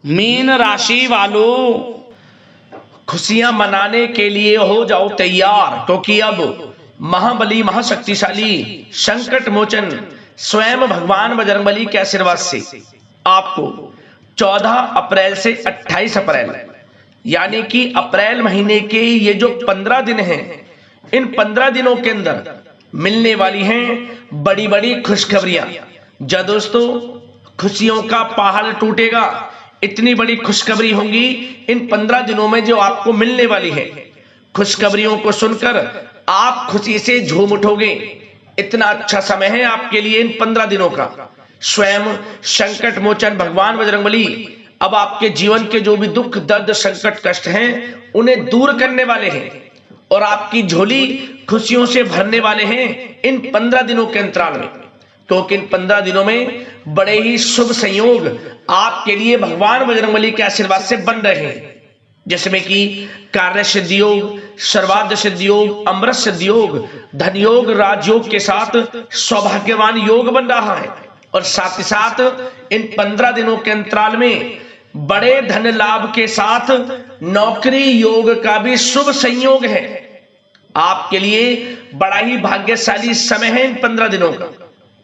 Mean राशि वालों, खुशियां मनाने के लिए हो जाओ तैयार, क्योंकि अब महाबली महाशक्तिशाली संकट मोचन स्वयं भगवान बजरंगबली के आशीर्वाद से आपको 14 अप्रैल से 28 अप्रैल यानी कि अप्रैल महीने के ये जो 15 दिन हैं, इन 15 दिनों के अंदर मिलने वाली हैं बड़ी बड़ी खुशखबरियां। जा दोस्तों, खुशियों का पहाड़ टूटेगा, इतनी बड़ी खुशखबरी होंगी इन 15 दिनों में जो आपको मिलने वाली है। खुशखबरियों को सुनकर आप खुशी से झूम उठोगे। इतना अच्छा समय है आपके लिए इन 15 दिनों का। स्वयं संकट मोचन भगवान बजरंगबली अब आपके जीवन के जो भी दुख दर्द संकट कष्ट हैं उन्हें दूर करने वाले हैं और आपकी झोली खुशियों से भरने वाले हैं इन 15 दिनों के अंतराल में। क्योंकि इन 15 दिनों में बड़े ही शुभ संयोग आपके लिए भगवान बजरंगबली के आशीर्वाद से बन रहे हैं, जिसमें कि कार्य सिद्धि योग, सर्वार्थ सिद्धि योग, अमृत सिद्धि योग, धन योग, राजयोग के साथ सौभाग्यवान योग बन रहा है। और साथ ही साथ इन 15 दिनों के अंतराल में बड़े धन लाभ के साथ नौकरी योग का भी शुभ संयोग है। आपके लिए बड़ा ही भाग्यशाली समय है इन 15 दिनों का।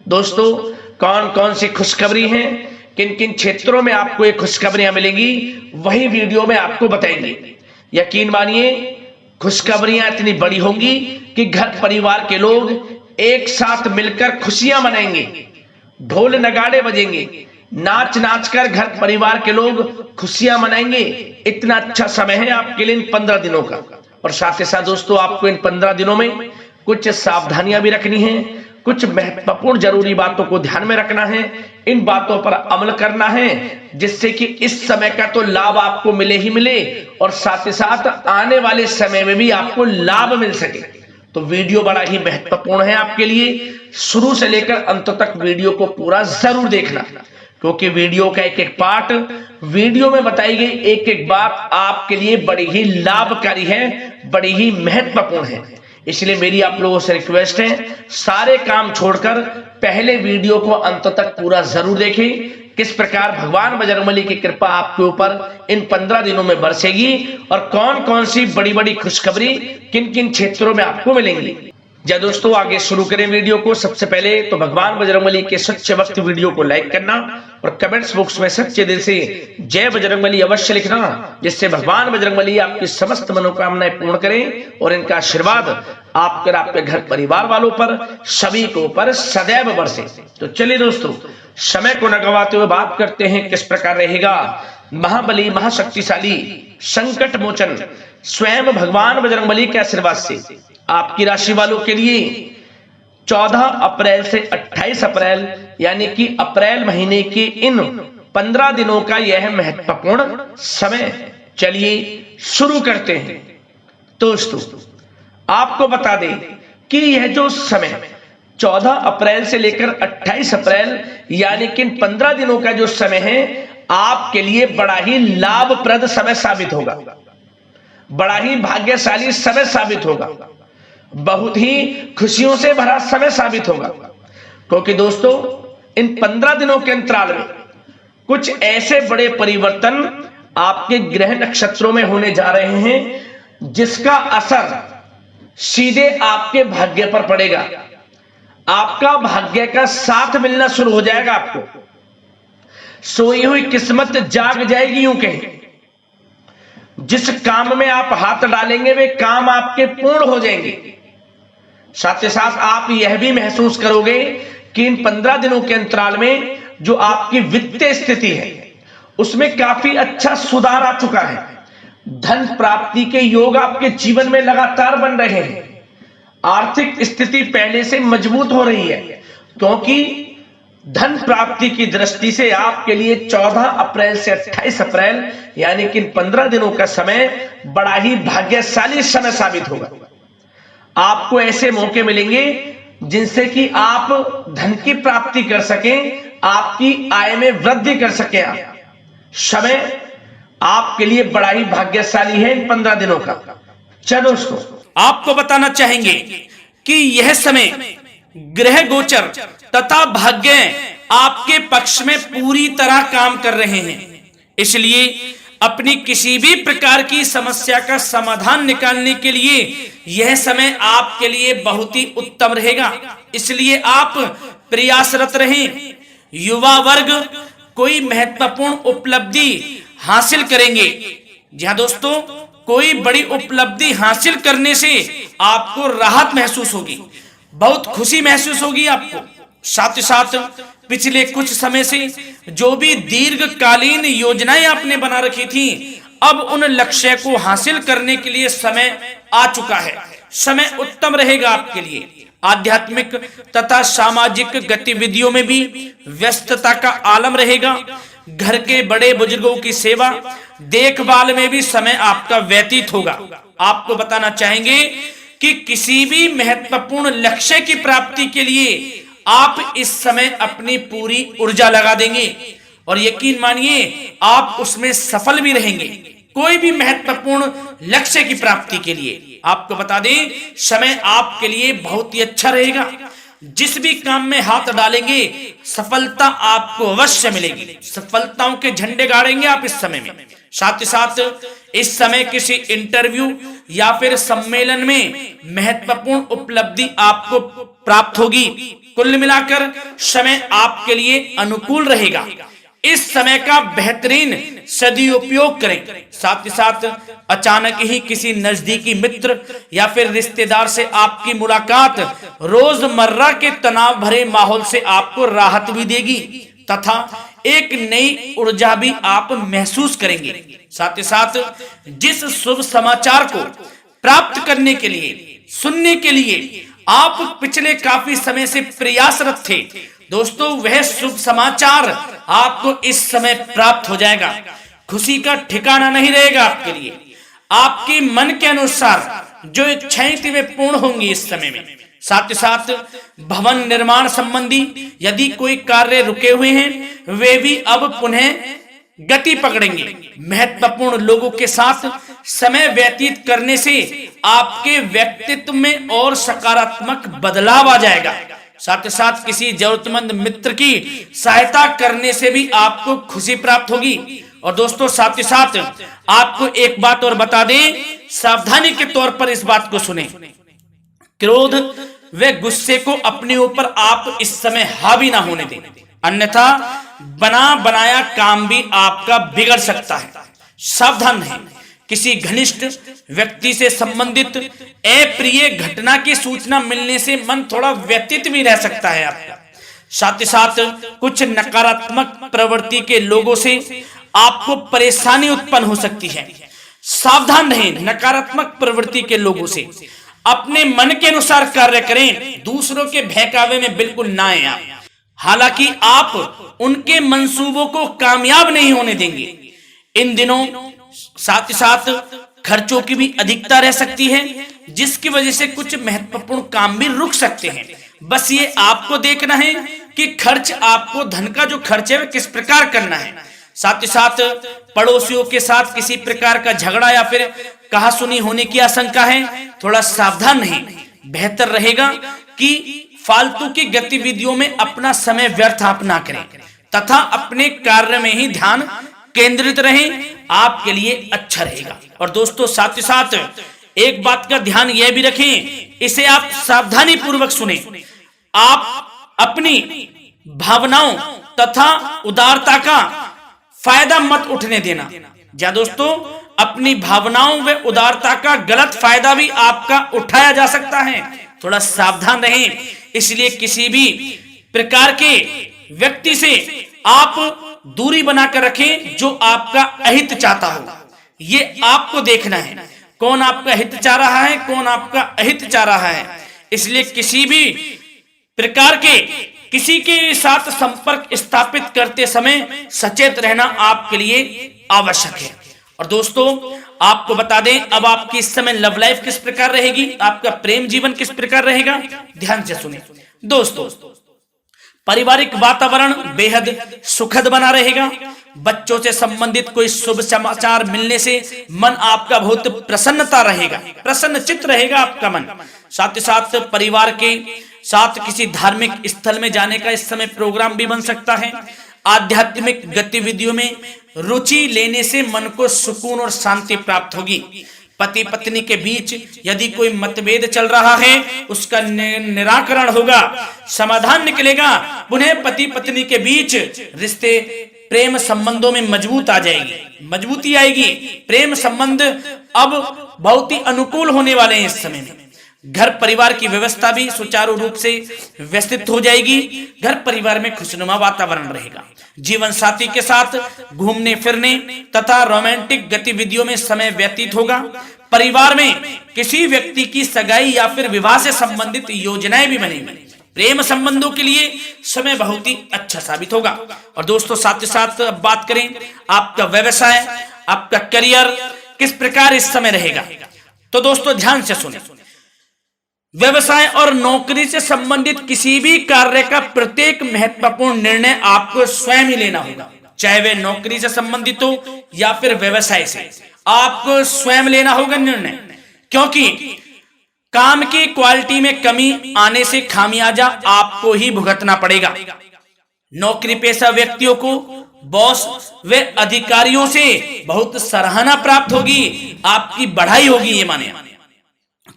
दोस्तों, कौन कौन सी खुशखबरी हैं, किन किन क्षेत्रों में आपको ये खुशखबरियां मिलेंगी, वही वीडियो में आपको बताएंगे। यकीन मानिए, खुशखबरियां इतनी बड़ी होंगी कि घर परिवार के लोग एक साथ मिलकर खुशियां मनाएंगे, ढोल नगाड़े बजेंगे, नाच नाच कर घर परिवार के लोग खुशियां मनाएंगे। इतना अच्छा समय है आपके लिए इन 15 दिनों का। और साथ ही साथ दोस्तों, आपको इन 15 दिनों में कुछ सावधानियां भी रखनी है, कुछ महत्वपूर्ण जरूरी बातों को ध्यान में रखना है, इन बातों पर अमल करना है, जिससे कि इस समय का तो लाभ आपको मिले ही मिले और साथ ही साथ आने वाले समय में भी आपको लाभ मिल सके। तो वीडियो बड़ा ही महत्वपूर्ण है आपके लिए। शुरू से लेकर अंत तक वीडियो को पूरा जरूर देखना, क्योंकि वीडियो का एक एक पार्ट, वीडियो में बताई गई एक एक बात आपके लिए बड़ी ही लाभकारी है, बड़ी ही महत्वपूर्ण है। इसलिए मेरी आप लोगों से रिक्वेस्ट है, सारे काम छोड़कर पहले वीडियो को अंत तक पूरा जरूर देखें। किस प्रकार भगवान बजरंगबली की कृपा आपके ऊपर इन 15 दिनों में बरसेगी और कौन कौन सी बड़ी बड़ी खुशखबरी किन किन क्षेत्रों में आपको मिलेंगी। जय दोस्तों, आगे शुरू करें वीडियो को। सबसे पहले तो भगवान बजरंगबली के सच्चे भक्त वीडियो को लाइक करना और कमेंट्स बॉक्स में सच्चे दिल से जय बजरंगबली अवश्य लिखना, जिससे भगवान बजरंगबली आपकी समस्त मनोकामनाएं पूर्ण करें और इनका आशीर्वाद आप पर, आपके घर परिवार वालों पर, सभी को ऊपर सदैव बरसे। तो चलिए दोस्तों, समय को न गवाते हुए बात करते हैं किस प्रकार रहेगा महाबली महाशक्तिशाली संकट मोचन स्वयं भगवान बजरंगबली के आशीर्वाद से आपकी राशि वालों के लिए 14 अप्रैल से 28 अप्रैल यानी कि अप्रैल महीने के इन 15 दिनों का यह महत्वपूर्ण समय। चलिए शुरू करते हैं। दोस्तों, आपको बता दें कि यह जो समय 14 अप्रैल से लेकर 28 अप्रैल यानी कि इन 15 दिनों का जो समय है आपके लिए बड़ा ही लाभप्रद समय साबित होगा, बड़ा ही भाग्यशाली समय साबित होगा, बहुत ही खुशियों से भरा समय साबित होगा। क्योंकि दोस्तों, इन 15 दिनों के अंतराल में कुछ ऐसे बड़े परिवर्तन आपके ग्रह नक्षत्रों में होने जा रहे हैं जिसका असर सीधे आपके भाग्य पर पड़ेगा। आपका भाग्य का साथ मिलना शुरू हो जाएगा, आपको सोई हुई किस्मत जाग जाएगी यूं कहें। जिस काम में आप हाथ डालेंगे वे काम आपके पूर्ण हो जाएंगे। साथ ही साथ आप यह भी महसूस करोगे कि इन 15 दिनों के अंतराल में जो आपकी वित्तीय स्थिति है उसमें काफी अच्छा सुधार आ चुका है। धन प्राप्ति के योग आपके जीवन में लगातार बन रहे हैं। आर्थिक स्थिति पहले से मजबूत हो रही है, क्योंकि धन प्राप्ति की दृष्टि से आपके लिए 14 अप्रैल से 28 अप्रैल यानी कि 15 दिनों का समय बड़ा ही भाग्यशाली समय साबित होगा। आपको ऐसे मौके मिलेंगे जिनसे कि आप धन की प्राप्ति कर सकें, आपकी आय में वृद्धि कर सकें। समय आपके लिए बड़ा ही भाग्यशाली है इन 15 दिनों का। चलो दोस्तों, आपको बताना चाहेंगे कि यह समय ग्रह गोचर तथा भाग्य आपके पक्ष में पूरी तरह काम कर रहे हैं। इसलिए अपनी किसी भी प्रकार की समस्या का समाधान निकालने के लिए यह समय आपके लिए बहुत ही उत्तम रहेगा। इसलिए आप प्रयासरत रहें। युवा वर्ग कोई महत्वपूर्ण उपलब्धि हासिल करेंगे। जी हाँ दोस्तों, कोई बड़ी उपलब्धि हासिल करने से आपको राहत महसूस होगी, बहुत खुशी महसूस होगी आपको। साथ ही साथ पिछले कुछ समय से जो भी दीर्घकालीन योजनाएं आपने बना रखी थी, अब उन लक्ष्य को हासिल करने के लिए समय आ चुका है। समय उत्तम रहेगा आपके लिए। आध्यात्मिक तथा सामाजिक गतिविधियों में भी व्यस्तता का आलम रहेगा। घर के बड़े बुजुर्गों की सेवा देखभाल में भी समय आपका व्यतीत होगा। आपको बताना चाहेंगे कि किसी भी महत्वपूर्ण लक्ष्य की प्राप्ति के लिए आप इस समय अपनी पूरी ऊर्जा लगा देंगे और यकीन मानिए आप उसमें सफल भी रहेंगे। कोई भी महत्वपूर्ण लक्ष्य की प्राप्ति के लिए आपको बता दें, समय आपके लिए बहुत ही अच्छा रहेगा। जिस भी काम में हाथ डालेंगे सफलता आपको अवश्य मिलेगी। सफलताओं के झंडे गाड़ेंगे आप इस समय में। साथ ही साथ इस समय किसी इंटरव्यू या फिर सम्मेलन में महत्वपूर्ण उपलब्धि आपको प्राप्त होगी। कुल मिलाकर समय आपके लिए अनुकूल रहेगा। इस समय का बेहतरीन सदुपयोग करें। साथ ही साथ अचानक ही किसी नजदीकी मित्र या फिर रिश्तेदार से आपकी मुलाकात रोजमर्रा के तनाव भरे माहौल से आपको राहत भी देगी तथा एक नई ऊर्जा भी आप महसूस करेंगे। साथ ही साथ जिस शुभ समाचार को प्राप्त करने के लिए, सुनने के लिए आप पिछले काफी समय से प्रयासरत थे दोस्तों, वह शुभ समाचार आपको इस समय प्राप्त हो जाएगा। खुशी का ठिकाना नहीं रहेगा आपके लिए। आपके मन के अनुसार जो इच्छाएं थी वे पूर्ण होंगी इस समय में। साथ ही साथ भवन निर्माण संबंधी यदि कोई कार्य रुके हुए हैं वे भी अब पुनः गति पकड़ेंगे। महत्वपूर्ण लोगों के साथ समय व्यतीत करने से आपके व्यक्तित्व में और सकारात्मक बदलाव आ जाएगा। साथ ही साथ किसी जरूरतमंद मित्र की सहायता करने से भी आपको खुशी प्राप्त होगी। और दोस्तों साथ ही साथ आपको एक बात और बता दें, सावधानी के तौर पर इस बात को सुने। क्रोध व गुस्से को अपने ऊपर आप इस समय हावी ना होने दें, अन्यथा बना बनाया काम भी आपका बिगड़ सकता है। सावधान रहें। किसी घनिष्ठ व्यक्ति से संबंधित अप्रिय घटना की सूचना मिलने से मन थोड़ा व्यतीत भी रह सकता है आपका। साथ ही साथ कुछ नकारात्मक प्रवृत्ति के लोगों से आपको परेशानी उत्पन्न हो सकती है। सावधान रहें नकारात्मक प्रवृत्ति के लोगों से। अपने मन के अनुसार कार्य करें, दूसरों के बहकावे में बिल्कुल ना आए आप। हालांकि आप उनके मंसूबों को कामयाब नहीं होने देंगे। इन दिनों साथ ही साथ खर्चों की भी अधिकता रह सकती है, जिसकी वजह से कुछ महत्वपूर्ण काम भी रुक सकते हैं। बस ये आपको देखना है कि खर्च, आपको धन का जो खर्च है वह किस प्रकार करना है। साथ ही साथ पड़ोसियों के साथ किसी प्रकार का झगड़ा या फिर कहासुनी होने की आशंका है, थोड़ा सावधान रहें। बेहतर रहेगा कि फालतू की गतिविधियों में अपना समय व्यर्थ आप ना करें तथा अपने कार्य में ही ध्यान केंद्रित रहें, आपके लिए अच्छा रहेगा। और दोस्तों साथ ही साथ एक बात का ध्यान यह भी रखें, इसे आप सावधानी पूर्वक सुने। आप अपनी भावनाओं तथा उदारता का फायदा मत उठने देना। जा दोस्तों, अपनी भावनाओं व उदारता का गलत फायदा भी आपका उठाया जा सकता है, थोड़ा सावधान रहें। इसलिए किसी भी प्रकार के व्यक्ति से आप दूरी बनाकर रखें जो आपका अहित चाहता हो। ये आपको देखना है, कौन आपका हित चाह रहा है, कौन आपका अहित चाह रहा है। इसलिए किसी भी प्रकार के किसी के साथ संपर्क स्थापित करते समय सचेत रहना आपके लिए आवश्यक है। और दोस्तों आपको बता दें, अब आपकी इस समय लव लाइफ किस प्रकार रहेगी, आपका प्रेम जीवन किस प्रकार रहेगा, ध्यान से सुने। दोस्तों पारिवारिक वातावरण बेहद सुखद बना रहेगा। बच्चों से संबंधित कोई शुभ समाचार मिलने से मन आपका बहुत प्रसन्नता रहेगा, प्रसन्नचित्त रहेगा आपका मन। साथ ही साथ परिवार के साथ किसी धार्मिक स्थल में जाने का इस समय प्रोग्राम भी बन सकता है। आध्यात्मिक गतिविधियों में रुचि लेने से मन को सुकून और शांति प्राप्त होगी। पति पत्नी के बीच यदि कोई मतभेद चल रहा है उसका निराकरण होगा, समाधान निकलेगा। पुनः पति पत्नी के बीच रिश्ते प्रेम संबंधों में मजबूती आएगी। प्रेम संबंध अब बहुत ही अनुकूल होने वाले हैं इस समय में। घर परिवार की व्यवस्था भी सुचारू रूप से व्यवस्थित हो जाएगी। घर परिवार में खुशनुमा वातावरण रहेगा। जीवन साथी के साथ घूमने फिरने तथा रोमांटिक गतिविधियों में समय व्यतीत होगा। परिवार में किसी व्यक्ति की सगाई या फिर विवाह से संबंधित योजनाएं भी बनेंगी। प्रेम संबंधों के लिए समय बहुत ही अच्छा साबित होगा। और दोस्तों साथ ही साथ बात करें आपका व्यवसाय, आपका करियर किस प्रकार इस समय रहेगा, तो दोस्तों ध्यान से सुने। व्यवसाय और नौकरी से संबंधित किसी भी कार्य का प्रत्येक महत्वपूर्ण निर्णय आपको स्वयं ही लेना होगा, चाहे वे नौकरी से संबंधित हो या फिर व्यवसाय से। आपको स्वयं लेना होगा निर्णय, क्योंकि काम की क्वालिटी में कमी आने से खामियाजा आपको ही भुगतना पड़ेगा। नौकरी पेशा व्यक्तियों को बॉस व अधिकारियों से बहुत सराहना प्राप्त होगी, आपकी बढ़ाई होगी, ये माने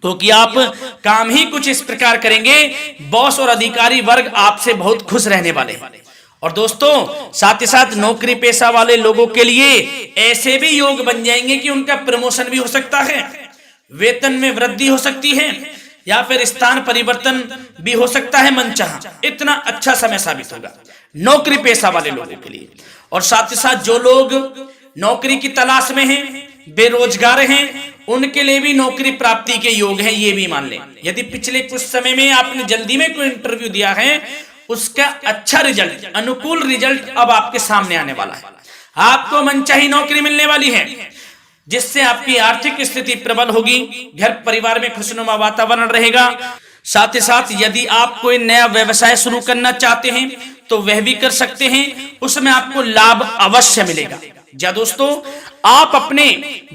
तो कि आप काम ही कुछ इस प्रकार करेंगे, बॉस और अधिकारी वर्ग आपसे बहुत खुश रहने वाले हैं। और दोस्तों साथ ही साथ नौकरी पेशा वाले लोगों के लिए ऐसे भी योग बन जाएंगे कि उनका प्रमोशन भी हो सकता है, वेतन में वृद्धि हो सकती है, या फिर स्थान परिवर्तन भी हो सकता है मनचाहा। इतना अच्छा समय साबित होगा नौकरी पेशा वाले लोगों के लिए। और साथ ही साथ जो लोग नौकरी की तलाश में हैं, बेरोजगार हैं, उनके लिए भी नौकरी प्राप्ति के योग हैं, ये भी मान लें। यदि पिछले कुछ समय में आपने जल्दी में कोई इंटरव्यू दिया है, उसका अच्छा रिजल्ट, अनुकूल रिजल्ट अब आपके सामने आने वाला है। आपको मनचाही नौकरी मिलने वाली है, जिससे आपकी आर्थिक स्थिति प्रबल होगी। घर परिवार में खुशनुमा वातावरण रहेगा। साथ ही साथ यदि आप कोई नया व्यवसाय शुरू करना चाहते हैं तो वह भी कर सकते हैं, उसमें आपको लाभ अवश्य मिलेगा। जा दोस्तों, आप अपने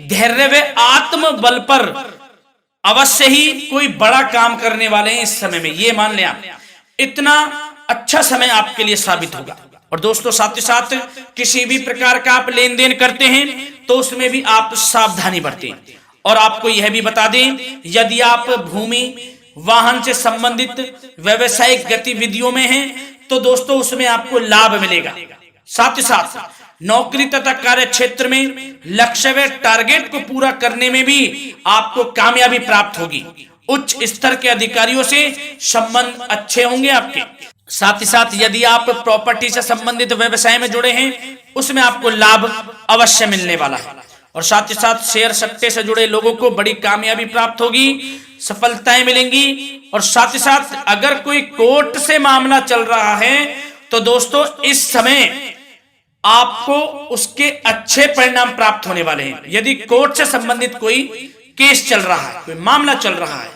धैर्य व आत्मबल पर अवश्य ही कोई बड़ा काम करने वाले हैं इस समय में, ये मान लें आप। इतना अच्छा समय आपके लिए साबित होगा। और दोस्तों साथ ही साथ किसी भी प्रकार का आप लेन देन करते हैं तो उसमें भी आप सावधानी बरतें। और आपको यह भी बता दें, यदि आप भूमि वाहन से संबंधित व्यावसायिक गतिविधियों में हैं तो दोस्तों उसमें आपको लाभ मिलेगा। साथ ही साथ नौकरी तथा कार्य क्षेत्र में लक्ष्य व टारगेट को पूरा करने में भी आपको कामयाबी प्राप्त होगी। उच्च स्तर के अधिकारियों से संबंध अच्छे होंगे आपके। साथ ही साथ यदि आप प्रॉपर्टी से संबंधित व्यवसाय में जुड़े हैं, उसमें आपको लाभ अवश्य मिलने वाला है। और साथ ही साथ शेयर सट्टे से जुड़े लोगों को बड़ी कामयाबी प्राप्त होगी, सफलताएं मिलेंगी। और साथ ही साथ अगर कोई कोर्ट से मामला चल रहा है तो दोस्तों इस समय आपको उसके अच्छे परिणाम प्राप्त होने वाले हैं। यदि कोर्ट से संबंधित कोई केस चल रहा है, कोई मामला चल रहा है,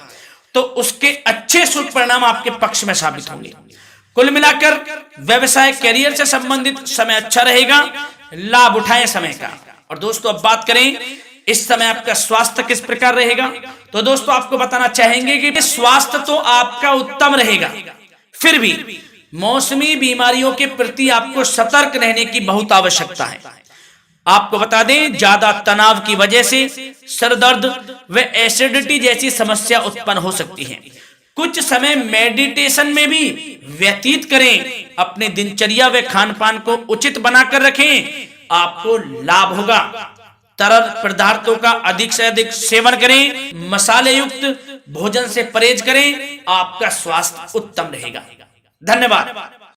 तो उसके अच्छे शुभ परिणाम आपके पक्ष में साबित होंगे। कुल मिलाकर व्यवसाय करियर से संबंधित समय अच्छा रहेगा, लाभ उठाएं समय का। और दोस्तों अब बात करें इस समय आपका स्वास्थ्य किस प्रकार रहेगा, तो दोस्तों आपको बताना चाहेंगे कि स्वास्थ्य तो आपका उत्तम रहेगा, फिर भी मौसमी बीमारियों के प्रति आपको सतर्क रहने की बहुत आवश्यकता है। आपको बता दें, ज्यादा तनाव की वजह से सर दर्द व एसिडिटी जैसी समस्या उत्पन्न हो सकती है। कुछ समय मेडिटेशन में भी व्यतीत करें, अपने दिनचर्या व खान पान को उचित बनाकर रखें, आपको लाभ होगा। तरल पदार्थों का अधिक से अधिक सेवन करें, मसाले युक्त भोजन से परहेज करें, आपका स्वास्थ्य उत्तम रहेगा। धन्यवाद।